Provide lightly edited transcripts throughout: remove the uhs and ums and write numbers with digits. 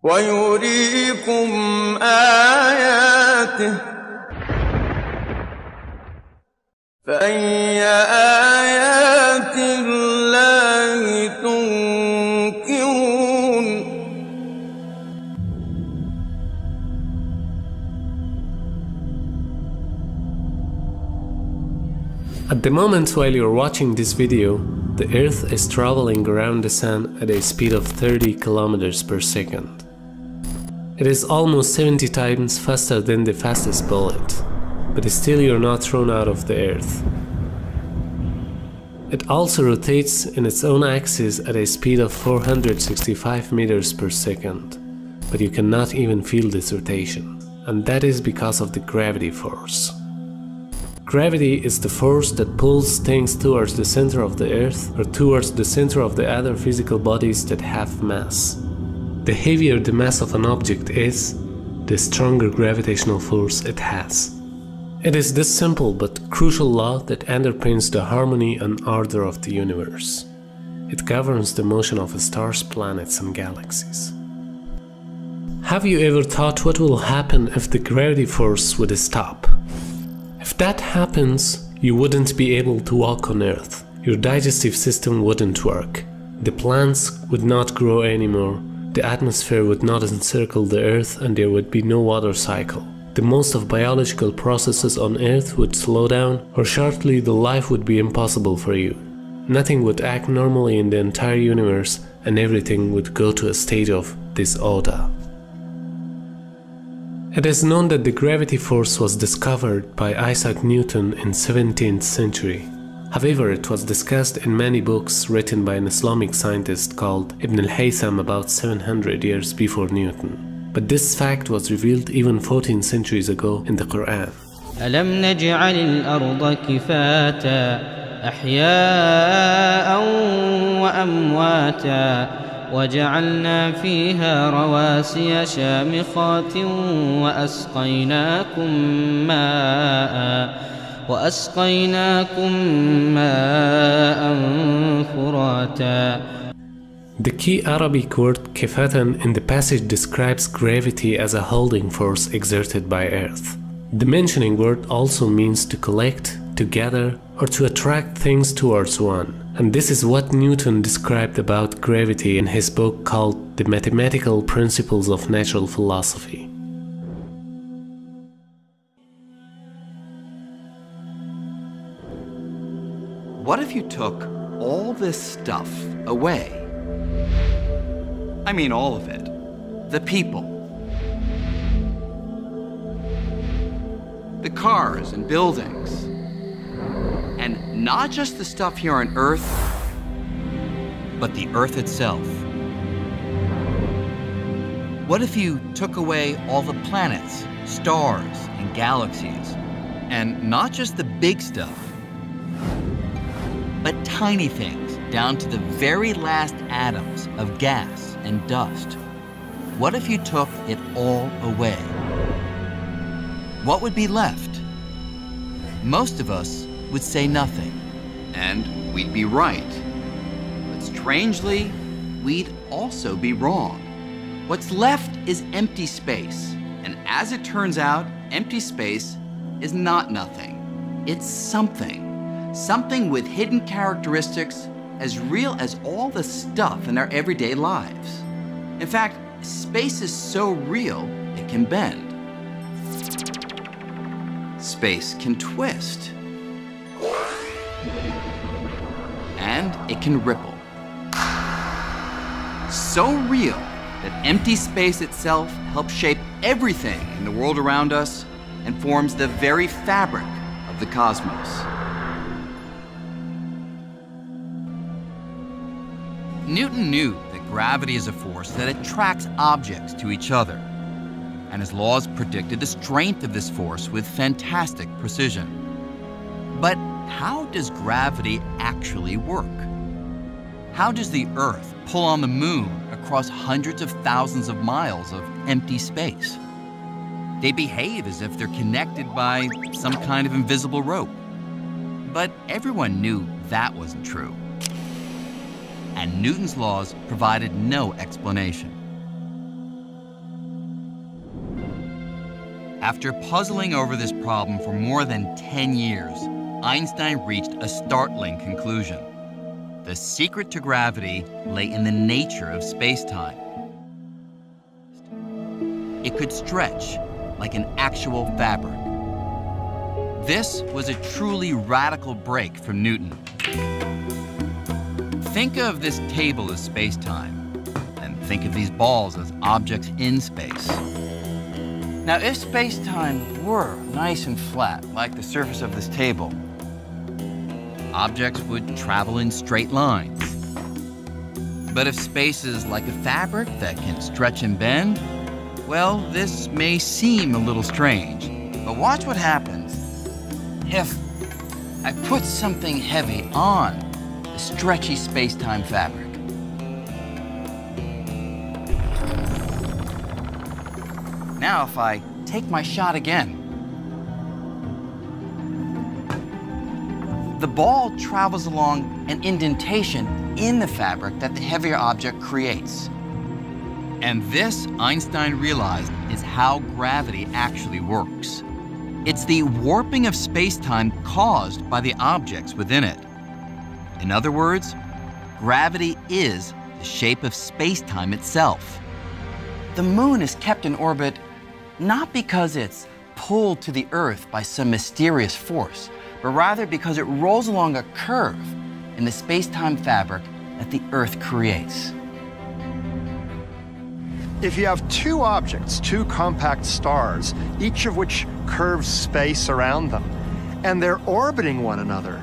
ويريكم آياته فأي آيات الله تنكرون. At the moment while you're watching this video, the Earth is traveling around the Sun at a speed of 30 kilometers per second. It is almost 70 times faster than the fastest bullet, but still you're not thrown out of the Earth. It also rotates in its own axis at a speed of 465 meters per second, but you cannot even feel this rotation, and that is because of the gravity force. Gravity is the force that pulls things towards the center of the Earth or towards the center of the other physical bodies that have mass. The heavier the mass of an object is, the stronger gravitational force it has. It is this simple but crucial law that underpins the harmony and order of the universe. It governs the motion of stars, planets, and galaxies. Have you ever thought what will happen if the gravity force would stop? If that happens, you wouldn't be able to walk on Earth. Your digestive system wouldn't work. The plants would not grow anymore. The atmosphere would not encircle the Earth and there would be no water cycle. The most of biological processes on Earth would slow down, or shortly the life would be impossible for you. Nothing would act normally in the entire universe and everything would go to a state of disorder. It is known that the gravity force was discovered by Isaac Newton in 17th century. However, it was discussed in many books written by an Islamic scientist called Ibn al-Haytham about 700 years before Newton. But this fact was revealed even 14 centuries ago in the Qur'an. ألم نجعل الأرض كفاتا أحياء وأمواتا وجعلنا فيها رواسي شامخات وأسقيناكم ماء فراتا. The key Arabic word kifatan in the passage describes gravity as a holding force exerted by Earth. The mentioning word also means to collect, to gather, or to attract things towards one. And this is what Newton described about gravity in his book called The Mathematical Principles of Natural Philosophy. What if you took all this stuff away? I mean all of it. The people, the cars and buildings, and not just the stuff here on Earth, but the Earth itself. What if you took away all the planets, stars, and galaxies, and not just the big stuff, but tiny things down to the very last atoms of gas and dust? What if you took it all away? What would be left? Most of us would say nothing. And we'd be right. But strangely, we'd also be wrong. What's left is empty space. And as it turns out, empty space is not nothing. It's something. Something with hidden characteristics as real as all the stuff in our everyday lives. In fact, space is so real, it can bend. Space can twist. And it can ripple. So real that empty space itself helps shape everything in the world around us and forms the very fabric of the cosmos. Newton knew that gravity is a force that attracts objects to each other, and his laws predicted the strength of this force with fantastic precision. But how does gravity actually work? How does the Earth pull on the moon across hundreds of thousands of miles of empty space? They behave as if they're connected by some kind of invisible rope. But everyone knew that wasn't true. And Newton's laws provided no explanation. After puzzling over this problem for more than 10 years, Einstein reached a startling conclusion. The secret to gravity lay in the nature of space-time. It could stretch like an actual fabric. This was a truly radical break from Newton. Think of this table as space-time, and think of these balls as objects in space. Now, if space-time were nice and flat, like the surface of this table, objects would travel in straight lines. But if space is like a fabric that can stretch and bend, well, this may seem a little strange. But watch what happens if I put something heavy on the stretchy space-time fabric. Now, if I take my shot again, the ball travels along an indentation in the fabric that the heavier object creates. And this, Einstein realized, is how gravity actually works. It's the warping of space-time caused by the objects within it. In other words, gravity is the shape of space-time itself. The moon is kept in orbit not because it's pulled to the Earth by some mysterious force, but rather because it rolls along a curve in the space-time fabric that the Earth creates. If you have two objects, two compact stars, each of which curves space around them, and they're orbiting one another,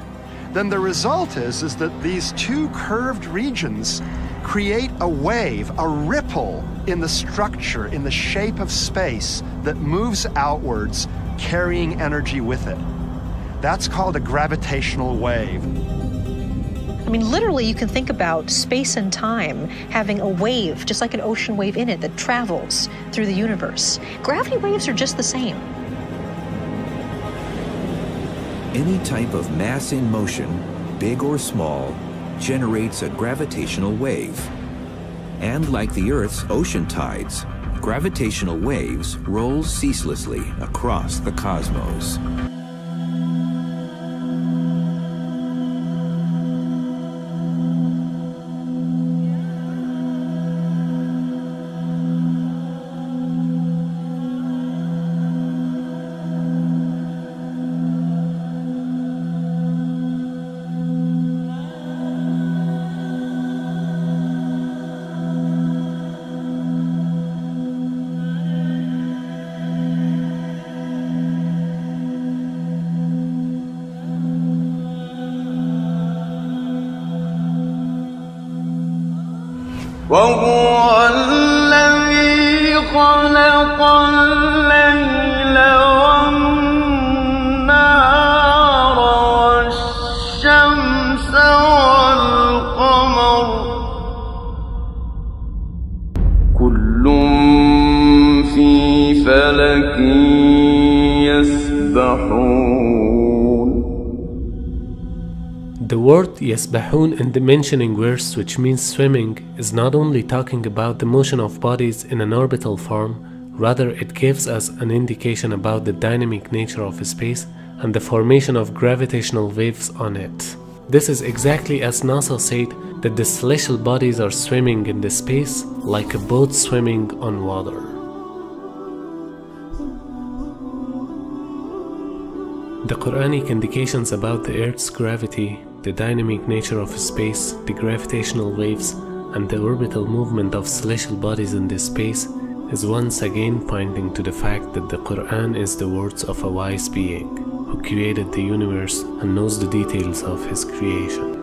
then the result is that these two curved regions create a wave, a ripple in the structure, in the shape of space that moves outwards, carrying energy with it. That's called a gravitational wave. I mean, literally, you can think about space and time having a wave, just like an ocean wave in it, that travels through the universe. Gravity waves are just the same. Any type of mass in motion, big or small, generates a gravitational wave. And like the Earth's ocean tides, gravitational waves roll ceaselessly across the cosmos. وهو الذي خلق الليل والنهار والشمس والقمر كل في فلك يسبحون. The word يسبحون in the mentioning verse, which means swimming, is not only talking about the motion of bodies in an orbital form, rather it gives us an indication about the dynamic nature of space and the formation of gravitational waves on it. This is exactly as NASA said that the celestial bodies are swimming in the space like a boat swimming on water. The Quranic indications about the Earth's gravity, the dynamic nature of space, the gravitational waves, and the orbital movement of celestial bodies in this space is once again pointing to the fact that the Qur'an is the words of a wise being who created the universe and knows the details of his creation.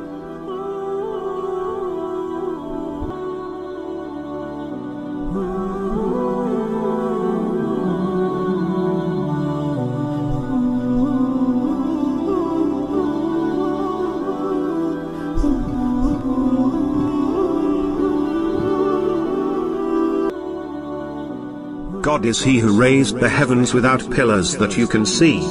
God is he who raised the heavens without pillars that you can see.